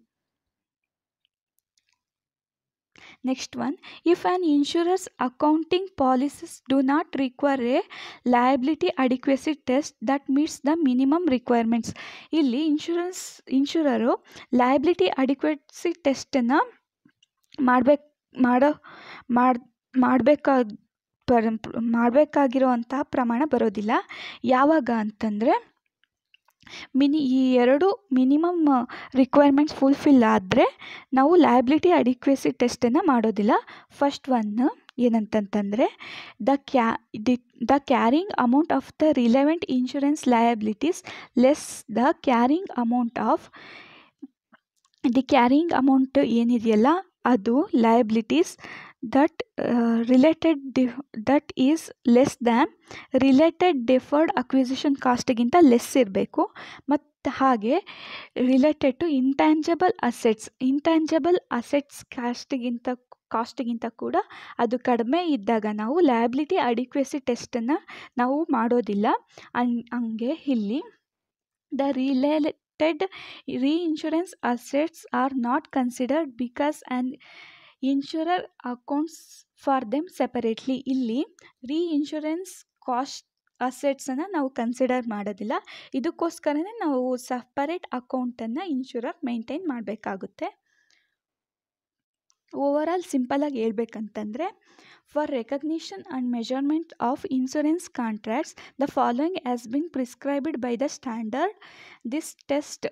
Next one, if an insurer's accounting policies do not require a liability adequacy test that meets the minimum requirements. ಇಲ್ಲಿ ಇನ್ಶೂರರು ಲಯಬಿಲಿಟಿ ಅಡಿಕ್ವೆಸಿ ಟೆಸ್ಟನ್ನು ಮಾಡಬೇಕಾಗಿರುವಂತಹ ಪ್ರಮಾಣ ಬರೋದಿಲ್ಲ. ಯಾವಾಗ ಅಂತಂದರೆ ಈ 2 ಮಿನಿಮಮ್ ರಿಕ್ವೈರ್ಮೆಂಟ್ಸ್ ಫುಲ್ಫಿಲ್ ಆದರೆ ನಾವು ಲಯಬಿಲಿಟಿ ಅಡಿಕ್ವೆಸಿ ಟೆಸ್ಟನ್ನು ಮಾಡೋದಿಲ್ಲ. ಫಸ್ಟ್ ಒನ್ ಏನಂತಂತಂದರೆ the carrying amount of the relevant insurance liabilities less the carrying amount ಏನಿದೆಯಲ್ಲ ಅದು liabilities that is less than related deferred acquisition ಕಾಸ್ಟ್ಗಿಂತ ಲೆಸ್ ಇರಬೇಕು. ಮತ್ತು ಹಾಗೆ ರಿಲೇಟೆಡ್ ಟು ಇಂಟ್ಯಾಂಜಬಲ್ ಅಸೆಟ್ಸ್ ಕಾಸ್ಟ್ಗಿಂತ ಕೂಡ ಅದು ಕಡಿಮೆ ಇದ್ದಾಗ ನಾವು ಲಯಬಿಲಿಟಿ ಅಡಿಕ್ವೆಸಿ ಟೆಸ್ಟನ್ನು ನಾವು ಮಾಡೋದಿಲ್ಲ. ಹಂಗೆ ಇಲ್ಲಿ the related reinsurance assets are not considered because an insurer accounts for them separately. ಇಲ್ಲಿ ರೀಇನ್ಶೂರೆನ್ಸ್ ಕಾಸ್ಟ್ ಅಸೆಟ್ಸನ್ನು ನಾವು ಕನ್ಸಿಡರ್ ಮಾಡೋದಿಲ್ಲ. ಇದಕ್ಕೋಸ್ಕರನೇ ನಾವು ಸಪರೇಟ್ ಅಕೌಂಟನ್ನು ಇನ್ಶೂರರ್ ಮೇಂಟೈನ್ ಮಾಡಬೇಕಾಗುತ್ತೆ. ಓವರಾಲ್ ಸಿಂಪಲಾಗಿ ಹೇಳ್ಬೇಕಂತಂದರೆ, for recognition and measurement of insurance contracts the following has been prescribed by the standard. This test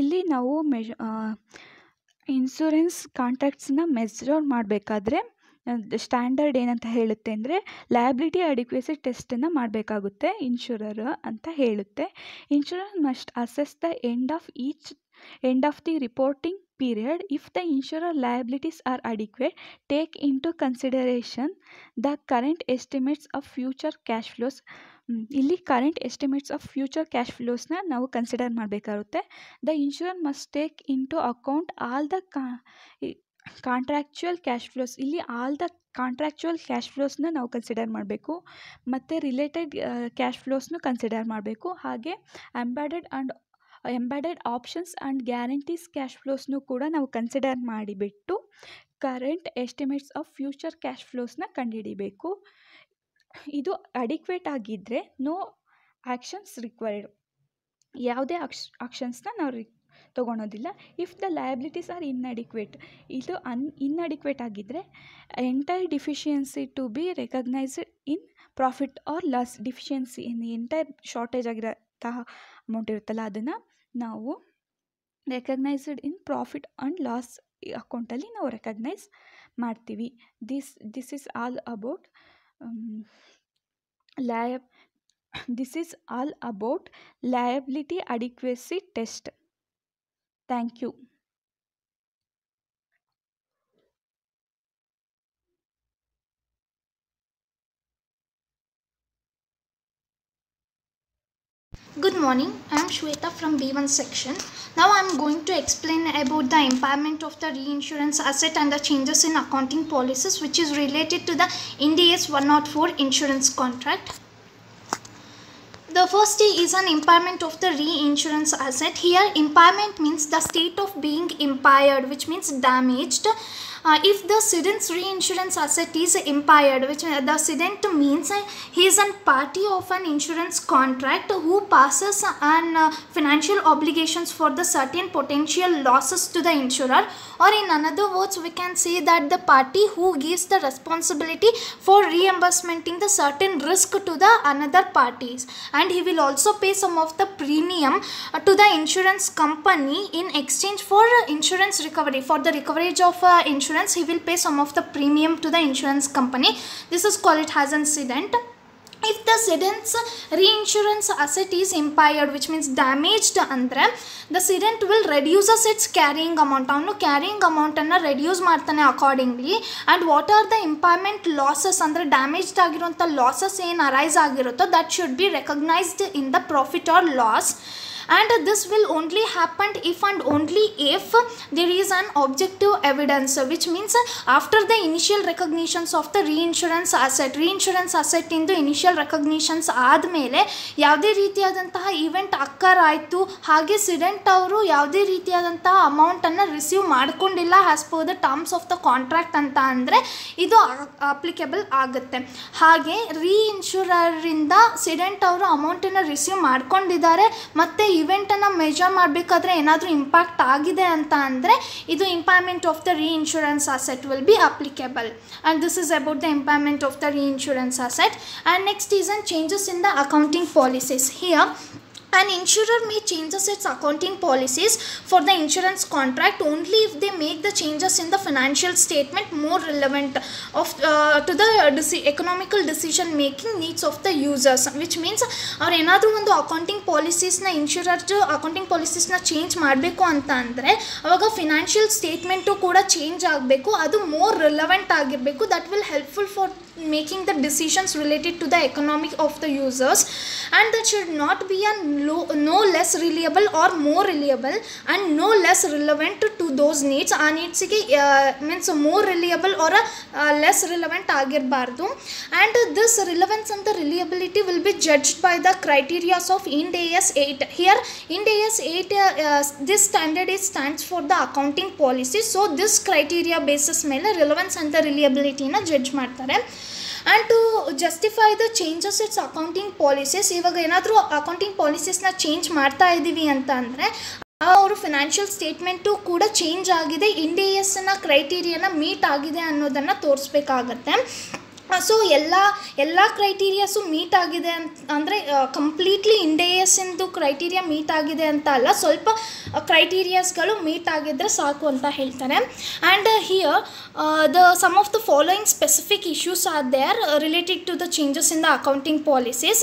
ಇಲ್ಲಿ ನಾವು ಇನ್ಶೂರೆನ್ಸ್ ಕಾಂಟ್ರಾಕ್ಟ್ಸನ್ನ ಮೆಜರ್ ಮಾಡಬೇಕಾದ್ರೆ ಸ್ಟ್ಯಾಂಡರ್ಡ್ ಏನಂತ ಹೇಳುತ್ತೆ ಅಂದರೆ ಲಯಬಿಲಿಟಿ ಅಡಿಕ್ವೆಸಿ ಟೆಸ್ಟನ್ನು ಮಾಡಬೇಕಾಗುತ್ತೆ ಇನ್ಶೂರರ್ ಅಂತ ಹೇಳುತ್ತೆ. Insurer must assess the end of the reporting period. If the insurer liabilities are adequate, take into consideration the current estimates of future cash flows. ಇಲ್ಲಿ current estimates of future cash ಫ್ಲೋಸ್ನ ನಾವು consider ಮಾಡಬೇಕಾಗುತ್ತೆ. The insurer must take into account all the contractual cash flows. ಇಲ್ಲಿ all the contractual cash ಫ್ಲೋಸ್ನ ನಾವು consider ಮಾಡಬೇಕು, ಮತ್ತು related cash ಫ್ಲೋಸ್ನು consider ಮಾಡಬೇಕು. ಹಾಗೆ embedded options and guarantees cash ಫ್ಲೋಸ್ನು ಕೂಡ ನಾವು ಕನ್ಸಿಡರ್ ಮಾಡಿಬಿಟ್ಟು current estimates of future cash ಫ್ಲೋಸ್ನ ಕಂಡುಹಿಡಿಬೇಕು. ಇದು ಅಡಿಕ್ವೇಟ್ ಆಗಿದ್ದರೆ ನೋ ಆ್ಯಕ್ಷನ್ಸ್ ರಿಕ್ವೈರ್ಡ್. ಯಾವುದೇ ಆಕ್ಷನ್ಸ್ನ ನಾವು ತೊಗೊಳೋದಿಲ್ಲ. If the liabilities are inadequate, ಇದು ಇನ್ಅಡಿಕ್ವೇಟ್ ಆಗಿದ್ದರೆ entire deficiency to be recognised in profit or loss. Deficiency entire shortage ಆಗಿರೋಂತಹ ಅಮೌಂಟ್ ಇರುತ್ತಲ್ಲ ಅದನ್ನು ನಾವು recognised in profit and loss ಅಕೌಂಟಲ್ಲಿ ನಾವು ರೆಕಗ್ನೈಸ್ ಮಾಡ್ತೀವಿ. This is all about liability adequacy test. Thank you. Good morning, I am Shweta from B1 section. Now I am going to explain about the impairment of the reinsurance asset and the changes in accounting policies which is related to the Ind AS 104 insurance contract. The first is an impairment of the reinsurance asset. Here impairment means the state of being impaired, which means damaged. If the cedent's reinsurance asset is impaired, which the cedent means he is a party of an insurance contract who passes on financial obligations for the certain potential losses to the insurer, or in another words we can say that the party who gives the responsibility for reimbursementing the certain risk to the another parties, and he will also pay some of the premium to the insurance company in exchange for insurance recovery. For the recoverage of insurance, he will pay some of the premium to the insurance company. This is called it as a cedent. If the cedent's reinsurance asset is impaired, which means damaged, andre the cedent will reduce its carrying amount. Avanu carrying amount anna reduce ಮಾಡ್ತಾನೆ accordingly. And what are the impairment losses andre damaged ಆಗಿರುವಂತ losses ಏನು arise ಆಗಿರುತ್ತೋ that should be recognized in the profit or loss. And this will only happen if and only if there is an objective evidence, which means after the initial recognitions of the reinsurance asset in the initial recognitions ಆದಮೇಲೆ ಯಾವುದೇ ರೀತಿಯಾದಂತಹ event ಅಕ್ಕರ್ ಆಯಿತು, ಹಾಗೆ ಸಿಡೆಂಟ್ ಅವರು ಯಾವುದೇ ರೀತಿಯಾದಂತಹ ಅಮೌಂಟನ್ನು receive ಮಾಡ್ಕೊಂಡಿಲ್ಲ as per the terms of the contract ಅಂತ ಅಂದರೆ ಇದು ಅಪ್ಲಿಕೇಬಲ್ ಆಗುತ್ತೆ. ಹಾಗೆ ರೀಇನ್ಶೂರರಿಂದ ಸಿಡೆಂಟ್ ಅವರು ಅಮೌಂಟನ್ನು ರಿಸೀವ್ ಮಾಡ್ಕೊಂಡಿದ್ದಾರೆ ಮತ್ತು ಇವೆಂಟನ್ನು ಮೆಜರ್ ಮಾಡಬೇಕಾದ್ರೆ ಏನಾದರೂ ಇಂಪ್ಯಾಕ್ಟ್ ಆಗಿದೆ ಅಂತ ಅಂದರೆ ಇದು impairment of the reinsurance asset will be applicable. And this is about the impairment of the reinsurance asset. And next is on changes in the accounting policies. Here an insurer may change its accounting policies for the insurance contract only if they make the changes in the financial statement more relevant to the economical decision making needs of the users, which means ಅವರು ಏನಾದರೂ ಒಂದು accounting ಪಾಲಿಸೀಸ್ನ ಇನ್ಶೂರರ್ accounting ಪಾಲಿಸೀಸ್ನ change ಮಾಡಬೇಕು ಅಂತ ಅಂದರೆ ಅವಾಗ financial statement ಕೂಡ change ಆಗಬೇಕು, ಅದು ಮೋರ್ ರಿಲೆವೆಂಟ್ ಆಗಿರಬೇಕು. That will helpful for making the decisions related to the economy of the users, and that should not be a no less reliable or more reliable and no less relevant to those needs. ಆ ನೀಡ್ಸಿಗೆ means more reliable or less relevant ಆಗಿರಬಾರ್ದು. And this relevance and the reliability will be judged by the criteria of Ind AS 8. Here Ind AS 8 this standard stands for the accounting policy. So this criteria basis ಮೇಲೆ relevance and the reliability ನ judge ಮಾಡ್ತಾರೆ. And to justify the changes its accounting policies, ಇವಾಗ ಏನಾದರೂ accounting ಪಾಲಿಸೀಸ್ನ change ಮಾಡ್ತಾ ಇದ್ದೀವಿ ಅಂತ ಅಂದರೆ ಅವರು ಫಿನಾನ್ಷಿಯಲ್ ಸ್ಟೇಟ್ಮೆಂಟು ಕೂಡ ಚೇಂಜ್ ಆಗಿದೆ, ಇಂಡ್ ASನ ಕ್ರೈಟೀರಿಯಾನ ಮೀಟ್ ಆಗಿದೆ ಅನ್ನೋದನ್ನು ತೋರಿಸ್ಬೇಕಾಗತ್ತೆ. ಸೊ ಎಲ್ಲ ಕ್ರೈಟೀರಿಯಾಸು ಮೀಟ್ ಆಗಿದೆ ಅಂದರೆ ಕಂಪ್ಲೀಟ್ಲಿ ಇಂಡ್ ASಂದು ಕ್ರೈಟೀರಿಯಾ ಮೀಟ್ ಆಗಿದೆ ಅಂತ ಅಲ್ಲ, ಸ್ವಲ್ಪ ಕ್ರೈಟೀರಿಯಾಸ್ಗಳು ಮೀಟ್ ಆಗಿದ್ದರೆ ಸಾಕು ಅಂತ ಹೇಳ್ತಾರೆ. And here some of the following specific issues are there related to the changes in the accounting policies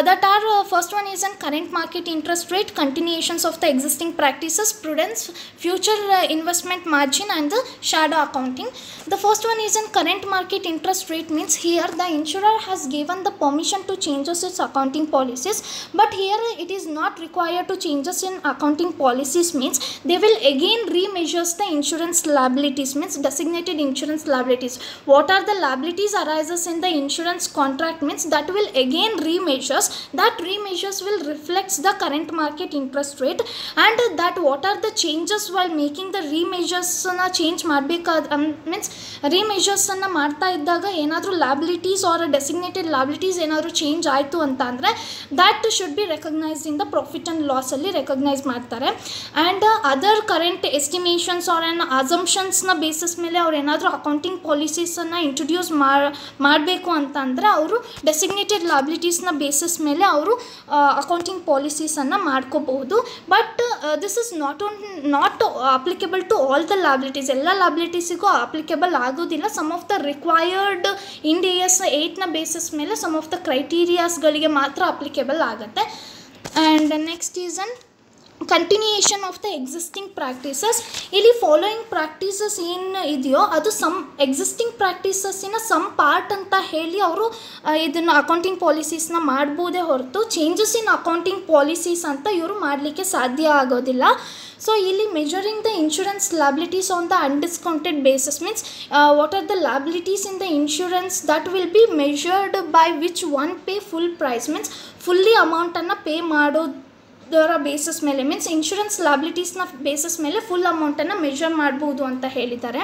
that are first one is on current market interest rate, continuations of the existing practices, prudence, future investment margin, and the shadow accounting. The first one is on current market interest rate, means here the insurer has given the permission to changes its accounting policies, but here it is not required to changes in accounting policies, means they will again remeasures the insurance liabilities, means designated insurance liabilities. What are the liabilities arises in the insurance contract, means that will again remeasures, that remeasures will reflects the current market interest rate, and that what are the changes while making the remeasures na change ಮಾಡಬೇಕಾದ means remeasures ಅನ್ನು ಮಾಡ್ತಾ ಇದ್ದಾಗ ಏನಾದರೂ ಏನಾದರೂ liabilities or designated liabilities ಏನಾದರೂ change ಆಯಿತು ಅಂತ ಅಂದರೆ that should be recognised in the profit and ಲಾಸಲ್ಲಿ ರೆಕಗ್ನೈಸ್ ಮಾಡ್ತಾರೆ. And other current estimations or an ಅಸಂಪ್ಷನ್ಸ್ನ ಬೇಸಿಸ್ ಮೇಲೆ ಅವ್ರು ಏನಾದರೂ ಅಕೌಂಟಿಂಗ್ ಪಾಲಿಸೀಸನ್ನು ಇಂಟ್ರೊಡ್ಯೂಸ್ ಮಾಡಬೇಕು ಅಂತ ಅಂದರೆ ಅವರು ಡೆಸಿಗ್ನೇಟೆಡ್ ಲ್ಯಾಬಿಲಿಟೀಸ್ನ ಬೇಸಿಸ್ ಮೇಲೆ ಅವರು ಅಕೌಂಟಿಂಗ್ ಪಾಲಿಸೀಸನ್ನು ಮಾಡ್ಕೋಬಹುದು. But this is not applicable to all the liabilities. ಎಲ್ಲ ಲ್ಯಾಬಿಲಿಟೀಸಿಗೂ ಅಪ್ಲಿಕೇಬಲ್ ಆಗೋದಿಲ್ಲ. Some of the required Ind AS 8ನ ಬೇಸಿಸ್ ಮೇಲೆ ಸಮ್ ಆಫ್ ದ ಕ್ರೈಟೀರಿಯಾಸ್ಗಳಿಗೆ ಮಾತ್ರ ಅಪ್ಲಿಕೇಬಲ್ ಆಗುತ್ತೆ. And next is an continuation of the existing practices. ಇಲ್ಲಿ ಫಾಲೋಯಿಂಗ್ ಪ್ರಾಕ್ಟೀಸಸ್ ಏನು ಇದೆಯೋ ಅದು ಎಕ್ಸಿಸ್ಟಿಂಗ್ ಪ್ರಾಕ್ಟೀಸಸ್ಸಿನ ಸಮ್ ಪಾರ್ಟ್ ಅಂತ ಹೇಳಿ ಅವರು ಇದನ್ನು ಅಕೌಂಟಿಂಗ್ ಪಾಲಿಸೀಸ್ನ ಮಾಡ್ಬೋದೇ ಹೊರತು ಚೇಂಜಸ್ ಇನ್ ಅಕೌಂಟಿಂಗ್ ಪಾಲಿಸೀಸ್ ಅಂತ ಇವರು ಮಾಡಲಿಕ್ಕೆ ಸಾಧ್ಯ ಆಗೋದಿಲ್ಲ. ಸೊ ಇಲ್ಲಿ measuring the insurance liabilities on the undiscounted basis means what are the liabilities in the insurance that will be measured by which one pay full price means fully ಅಮೌಂಟನ್ನು pay ಮಾಡೋದರ basis ಮೇಲೆ means insurance ಲ್ಯಾಬಿಲಿಟೀಸ್ನ basis ಮೇಲೆ full ಅಮೌಂಟನ್ನು measure ಮಾಡ್ಬೋದು ಅಂತ ಹೇಳಿದ್ದಾರೆ.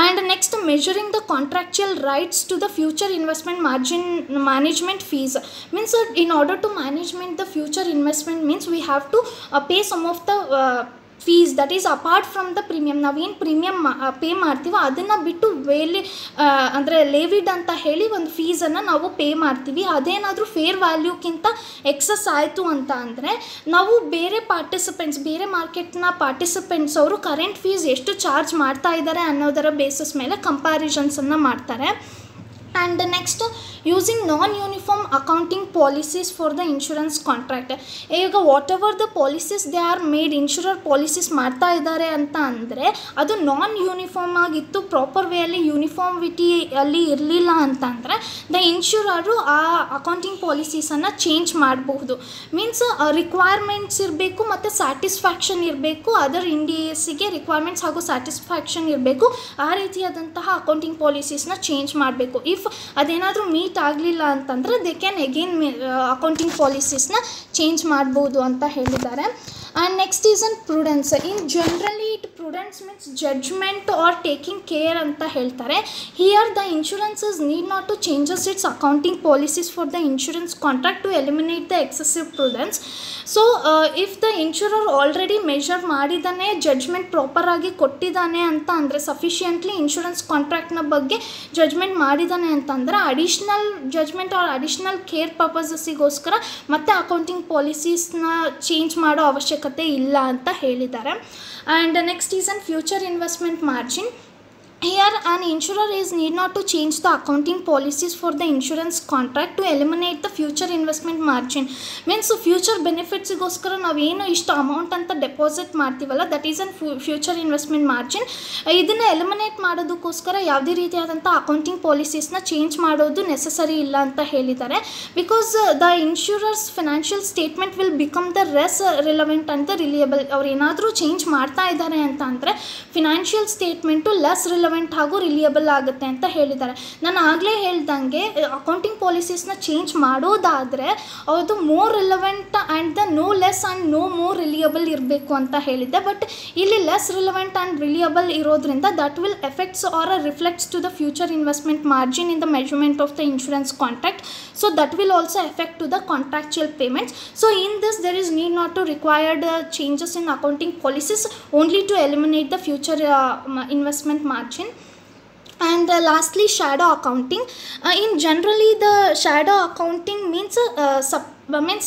And next, measuring the contractual rights to the future investment margin management fees means in order to management the future investment means we have to pay some of the fees that is apart from the premium. ನಾವೇನು premium pay ಮಾಡ್ತೀವೋ ಅದನ್ನು ಬಿಟ್ಟು ಅಂದರೆ ಲೇವಿಡ್ ಅಂತ ಹೇಳಿ ಒಂದು ಫೀಸನ್ನು ನಾವು pay ಮಾಡ್ತೀವಿ. ಅದೇನಾದರೂ ಫೇರ್ ವ್ಯಾಲ್ಯೂಕ್ಕಿಂತ ಎಕ್ಸಸ್ ಆಯಿತು ಅಂತ ಅಂದರೆ ನಾವು ಬೇರೆ ಮಾರ್ಕೆಟ್ನ ಪಾರ್ಟಿಸಿಪೆಂಟ್ಸ್ ಅವರು ಕರೆಂಟ್ ಫೀಸ್ ಎಷ್ಟು ಚಾರ್ಜ್ ಮಾಡ್ತಾ ಇದ್ದಾರೆ ಅನ್ನೋದರ ಬೇಸಿಸ್ ಮೇಲೆ ಕಂಪ್ಯಾರಿಸನ್ಸನ್ನು ಮಾಡ್ತಾರೆ. And next using non-uniform accounting policies for the insurance contract. ಈಗ whatever the policies they are made insurer policies ಮಾಡ್ತಾ ಇದ್ದಾರೆ ಅಂತ ಅಂದರೆ ಅದು ನಾನ್-ಯೂನಿಫಾರ್ಮ್ ಆಗಿತ್ತು, ಪ್ರಾಪರ್ ವೇಯಲ್ಲಿ ಯೂನಿಫಾರ್ಮಿಟಿಯಲ್ಲಿ ಇರಲಿಲ್ಲ ಅಂತಂದರೆ ದ ಇನ್ಶೂರರು ಆ ಅಕೌಂಟಿಂಗ್ ಪಾಲಿಸೀಸನ್ನು ಚೇಂಜ್ ಮಾಡಬಹುದು. ಮೀನ್ಸ್ ರಿಕ್ವೈರ್ಮೆಂಟ್ಸ್ ಇರಬೇಕು ಮತ್ತು ಸ್ಯಾಟಿಸ್ಫ್ಯಾಕ್ಷನ್ ಇರಬೇಕು. ಅದರ್ ಇಂಡ್ ASಗೆ ರಿಕ್ವೈರ್ಮೆಂಟ್ಸ್ ಹಾಗೂ ಸ್ಯಾಟಿಸ್ಫ್ಯಾಕ್ಷನ್ ಇರಬೇಕು. ಆ ರೀತಿಯಾದಂತಹ ಅಕೌಂಟಿಂಗ್ ಪಾಲಿಸೀಸ್ನ ಚೇಂಜ್ ಮಾಡಬೇಕು. ಇಫ್ ಅದೇನಾದರೂ ಮೀಟ್ ಆಗಲಿಲ್ಲ ಅಂತಂದರೆ ದೇ ಕ್ಯಾನ್ ಅಗೇನ್ ಅಕೌಂಟಿಂಗ್ ಪಾಲಿಸೀಸ್ನ ಚೇಂಜ್ ಮಾಡ್ಬೋದು ಅಂತ ಹೇಳಿದ್ದಾರೆ. And next is an prudence. In generally prudence means judgement or taking care ಅಂತ ಹೇಳ್ತಾರೆ. Here the insurances need not to changes its accounting policies for the insurance contract to eliminate the excessive prudence. So if the insurer already measure ಮಾಡಿದ್ದಾನೆ, judgement ಪ್ರಾಪರಾಗಿ ಕೊಟ್ಟಿದ್ದಾನೆ ಅಂತ ಅಂದರೆ sufficiently insurance ಕಾಂಟ್ರಾಕ್ಟ್ನ ಬಗ್ಗೆ judgement ಮಾಡಿದ್ದಾನೆ ಅಂತಂದರೆ additional judgement or additional care ಪರ್ಪಸಸ್ಸಿಗೋಸ್ಕರ ಮತ್ತೆ ಅಕೌಂಟಿಂಗ್ ಪಾಲಿಸೀಸ್ನ ಚೇಂಜ್ ಮಾಡೋ ಅವಶ್ಯಕತೆ ಇಲ್ಲ ಅಂತ ಹೇಳಿದ್ದಾರೆ. And next is an future investment margin. Here an insurer is need not to change the accounting policies for the insurance contract to eliminate the future investment margin. Means future benefits ಗೋಸ್ಕರ ನಾವೇನು ಇಷ್ಟು amount ಅಂತ deposit ಮಾಡ್ತೀವಲ್ಲ that is an future investment margin. ಇದನ್ನು eliminate ಮಾಡೋದಕ್ಕೋಸ್ಕರ ಯಾವುದೇ ರೀತಿಯಾದಂಥ accounting ಪಾಲಿಸೀಸ್ನ ಚೇಂಜ್ ಮಾಡೋದು ನೆಸಸರಿ ಇಲ್ಲ ಅಂತ ಹೇಳಿದ್ದಾರೆ. Because the insurer's financial statement will become the less relevant ಅಂತ ರಿಲಿಯಬಲ್. ಅವ್ರು ಏನಾದರೂ ಚೇಂಜ್ ಮಾಡ್ತಾ ಇದ್ದಾರೆ ಅಂತ ಅಂದರೆ ಫಿನಾನ್ಷಿಯಲ್ ಸ್ಟೇಟ್ಮೆಂಟು ಲೆಸ್ ಹಾಗೂ ರಿಲಿಯಬಲ್ ಆಗುತ್ತೆ ಅಂತ ಹೇಳಿದ್ದಾರೆ. ನಾನು ಆಗಲೇ ಹೇಳ್ದಂಗೆ ಅಕೌಂಟಿಂಗ್ ಪಾಲಿಸೀಸ್ನ ಚೇಂಜ್ ಮಾಡೋದಾದರೆ ಅದು more relevant and the no less and no more reliable ಇರಬೇಕು ಅಂತ ಹೇಳಿದ್ದೆ. ಬಟ್ ಇಲ್ಲಿ ಲೆಸ್ ರಿಲೆವೆಂಟ್ ಆ್ಯಂಡ್ ರಿಲಿಯಬಲ್ ಇರೋದ್ರಿಂದ that will effects or reflects to the future investment margin in the measurement of the insurance contract. So that will also effect to the contractual payments. So in this there is need not to required changes in accounting policies only to eliminate the future investment margin. And lastly, shadow accounting. In generally the shadow accounting means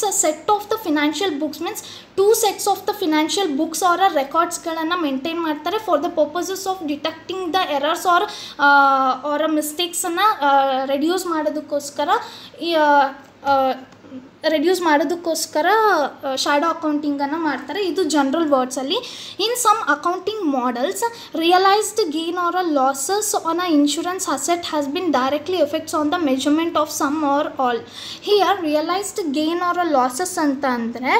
a set of the financial books means two sets of the financial books or records ಗಳನ್ನು maintain ಮಾಡ್ತಾರೆ for the purposes of detecting the errors or ಮಿಸ್ಟೇಕ್ಸನ್ನು reduce ಮಾಡೋದಕ್ಕೋಸ್ಕರ shadow ಅಕೌಂಟಿಂಗನ್ನು ಮಾಡ್ತಾರೆ. ಇದು general ವರ್ಡ್ಸಲ್ಲಿ. In some accounting models realised gain or losses on a insurance asset has been directly effects on the measurement of some or all. Here realised gain or losses ಅಂತ ಅಂದರೆ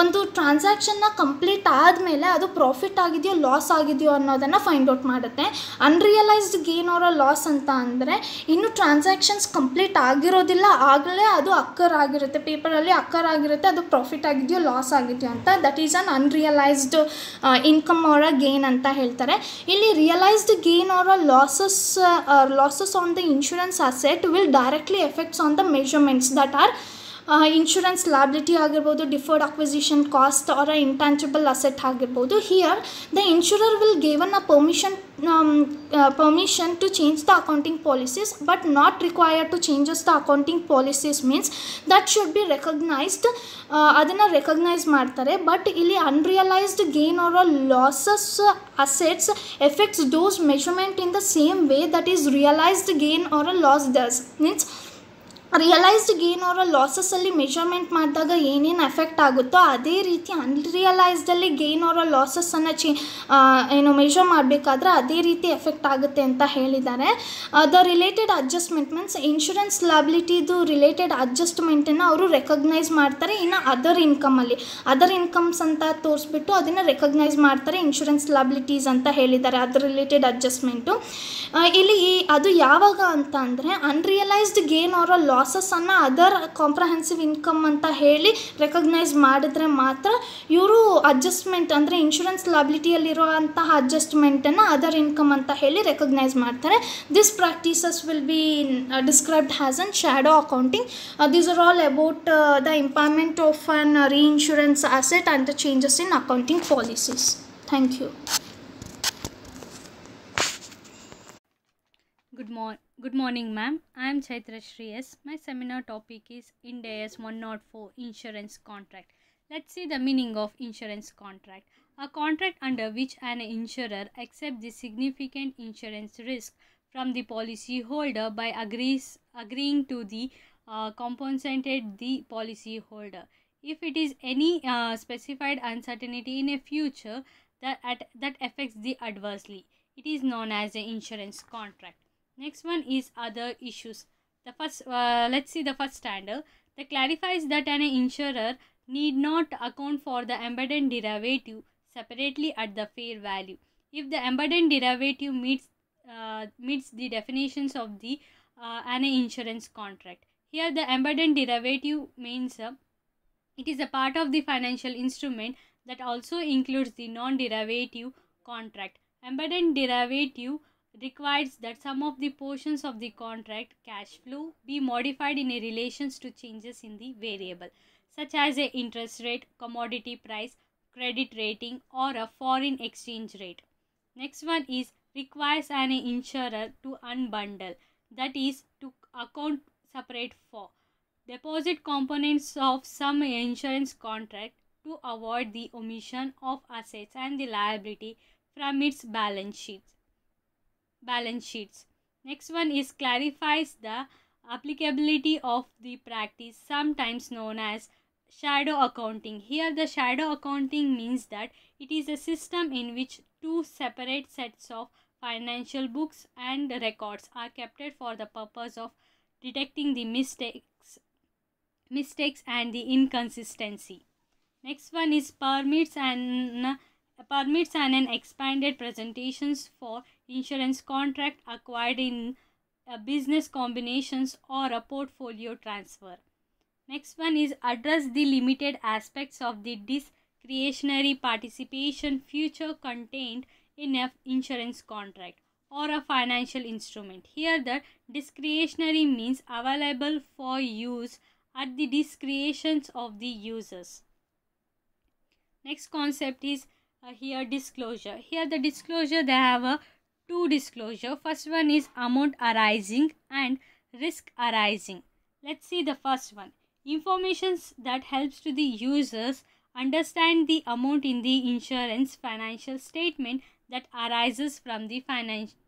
ಒಂದು ಟ್ರಾನ್ಸಾಕ್ಷನ್ನ complete ಆದಮೇಲೆ ಅದು profit ಆಗಿದೆಯೋ loss ಆಗಿದೆಯೋ ಅನ್ನೋದನ್ನು find out ಮಾಡುತ್ತೆ. Unrealised gain or loss ಅಂತ ಅಂದರೆ ಇನ್ನು ಟ್ರಾನ್ಸಾಕ್ಷನ್ಸ್ ಕಂಪ್ಲೀಟ್ ಆಗಿರೋದಿಲ್ಲ, ಆಗಲೇ ಅದು ಅಕ್ಕರ್ ಆಗಿರುತ್ತೆ, ಪೇಪರಲ್ಲಿ ಅಕ್ಕರ್ ಆಗಿರುತ್ತೆ, ಅದು ಪ್ರಾಫಿಟ್ ಆಗಿದೆಯೋ ಲಾಸ್ ಆಗಿದೆಯೋ ಅಂತ. That is an unrealised income or a gain ಅಂತ ಹೇಳ್ತಾರೆ. ಇಲ್ಲಿ realised gain or a losses on the insurance asset will directly effects on the measurements that are insurance liability ಆಗಿರ್ಬೋದು, deferred acquisition cost or intangible asset ಆಗಿರ್ಬೋದು. Here the insurer will given a permission to change the accounting policies but not required to changes the accounting policies means that should be recognized. ಅದನ್ನು recognise ಮಾಡ್ತಾರೆ. But ಇಲ್ಲಿ unrealised gain or losses assets effects those measurement in the same way that is realised gain or loss does. Means realised gain or ಲಾಸಸ್ಸಲ್ಲಿ measurement ಮಾಡಿದಾಗ ಏನೇನು effect ಆಗುತ್ತೋ ಅದೇ ರೀತಿ ಅನ್ರಿಯಲೈಸ್ಡಲ್ಲಿ ಗೇನ್ ಆರ್ ಲಾಸಸ್ಸನ್ನು ಮೆಷರ್ ಮಾಡಬೇಕಾದ್ರೆ ಅದೇ ರೀತಿ ಎಫೆಕ್ಟ್ ಆಗುತ್ತೆ ಅಂತ ಹೇಳಿದ್ದಾರೆ. The related adjustment means insurance ಲಾಬಿಲಿಟಿದು ರಿಲೇಟೆಡ್ ಅಡ್ಜಸ್ಟ್ಮೆಂಟನ್ನು ಅವರು ರೆಕಗ್ನೈಸ್ ಮಾಡ್ತಾರೆ. ಇನ್ನು ಅದರ್ ಇನ್ಕಮ್ಸ್ ಅಂತ ತೋರಿಸ್ಬಿಟ್ಟು ಅದನ್ನು ರೆಕಗ್ನೈಸ್ ಮಾಡ್ತಾರೆ ಇನ್ಶೂರೆನ್ಸ್ ಲಾಬಿಲಿಟೀಸ್ ಅಂತ ಹೇಳಿದ್ದಾರೆ. ಅದರ್ ರಿಲೇಟೆಡ್ ಅಡ್ಜಸ್ಟ್ಮೆಂಟು ಇಲ್ಲಿ ಅದು ಯಾವಾಗ ಅಂತ ಅಂದರೆ ಅನ್ರಿಯಲೈಸ್ಡ್ ಗೇನ್ ಆರ್ ಲಾಸಸ್ಸನ್ನು ಅದರ್ ಕಾಂಪ್ರಹೆನ್ಸಿವ್ ಇನ್ಕಮ್ ಅಂತ ಹೇಳಿ ರೆಕಗ್ನೈಸ್ ಮಾಡಿದ್ರೆ ಮಾತ್ರ ಇವರು ಅಡ್ಜಸ್ಟ್ಮೆಂಟ್ ಅಂದರೆ ಇನ್ಶೂರೆನ್ಸ್ ಲಾಬಿಲಿಟಿಯಲ್ಲಿರೋ ಅಂತಹ ಅಡ್ಜಸ್ಟ್ಮೆಂಟನ್ನು ಅದರ್ ಇನ್ಕಮ್ ಅಂತ ಹೇಳಿ ರೆಕಗ್ನೈಸ್ ಮಾಡ್ತಾರೆ. This practices will be described as an shadow accounting. These are all about the impairment of an reinsurance asset and the changes in accounting policies. Thank you. Good morning, ma'am. I am Chaitra Shri S. My seminar topic is Ind AS 104 Insurance Contract. Let's see the meaning of insurance contract. A contract under which an insurer accepts the significant insurance risk from the policyholder by agreeing to the compensated the policyholder. If it is any specified uncertainty in a future that affects the adversely, it is known as an insurance contract. Next one is other issues. The first, let's see the first standard. That clarifies that an insurer need not account for the embedded derivative separately at the fair value if the embedded derivative meets the definitions of the an insurance contract. Here the embedded derivative means it is a part of the financial instrument that also includes the non-derivative contract. Embedded derivative requires that some of the portions of the contract cash flow be modified in a relations to changes in the variable such as a interest rate, commodity price, credit rating or a foreign exchange rate. Next one is requires an insurer to unbundle, that is to account separate for deposit components of some insurance contract to avoid the omission of assets and the liability from its balance sheets. Next one is clarifies the applicability of the practice sometimes known as shadow accounting. Here the shadow accounting means that it is a system in which two separate sets of financial books and records are kept for the purpose of detecting the mistakes and the inconsistency. Next one is permits and an expanded presentations for insurance contract acquired in business combinations or a portfolio transfer. Next one is address the limited aspects of the discretionary participation feature contained in an insurance contract or a financial instrument. Here the discretionary means available for use at the discretion of the users. Next concept is here disclosure. Here the disclosure, they have two disclosure. First one is amount arising and risk arising. Let's see the first one. Information that helps to the users understand the amount in the insurance financial statement that arises from the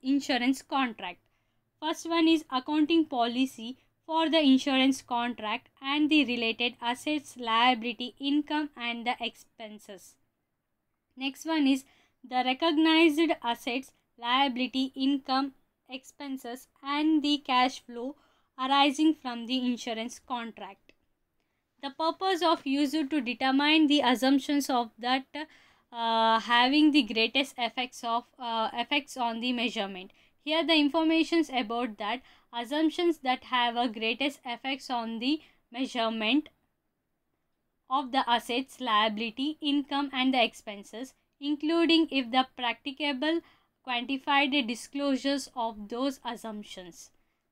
insurance contract. First one is accounting policy for the insurance contract and the related assets, liability, income and the expenses. Next one is the recognized assets, liability, income, expenses and the cash flow arising from the insurance contract. The purpose of user to determine the assumptions of that having the greatest effects on the measurement. Here the informations about that assumptions that have a greatest effects on the measurement of the assets, liability, income and the expenses, including if the practicable quantified disclosures of those assumptions.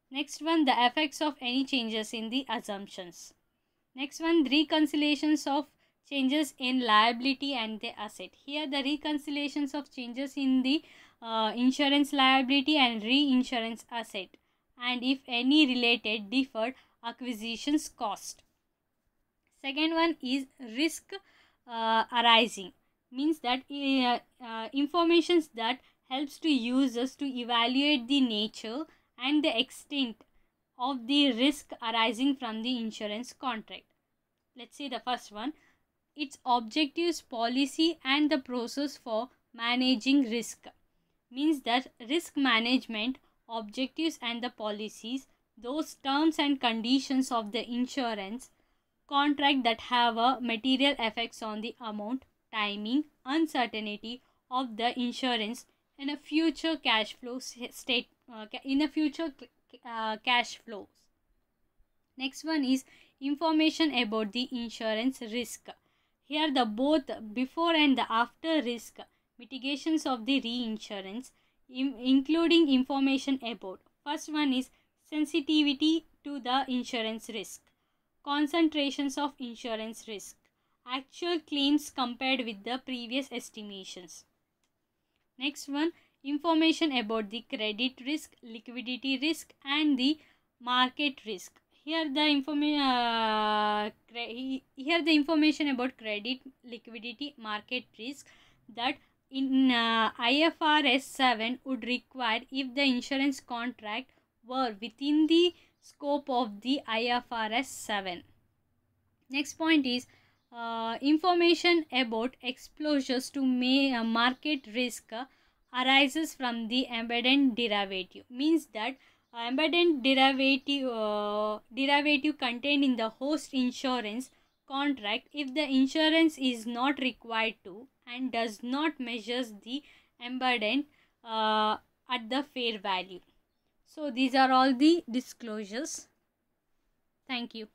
Next one, the effects of any changes in the assumptions. Next one, reconciliations of changes in liability and the asset. Here the reconciliations of changes in the insurance liability and reinsurance asset, and if any related deferred acquisitions cost. Second one is risk arising, means that information that helps to users to evaluate the nature and the extent of the risk arising from the insurance contract. Let's see the first one. Its objectives, policy and the process for managing risk, means that risk management objectives and the policies, those terms and conditions of the insurance contract that have a material effects on the amount, timing, uncertainty of the insurance in a future cash flow cash flows. Next one is information about the insurance risk. Here the both before and the after risk mitigations of the reinsurance, including information about. First one is sensitivity to the insurance risk, concentrations of insurance risk, actual claims compared with the previous estimations. Next one, information about the credit risk, liquidity risk and the market risk. Here the information about credit, liquidity, market risk that in IFRS 7 would require if the insurance contract were within the scope of the IFRS 7. Next point is information about exposures to market risk arises from the embedded derivative, means that embedded derivative contained in the host insurance contract if the insurance is not required to and does not measure the embedded at the fair value. So these are all the disclosures. Thank you.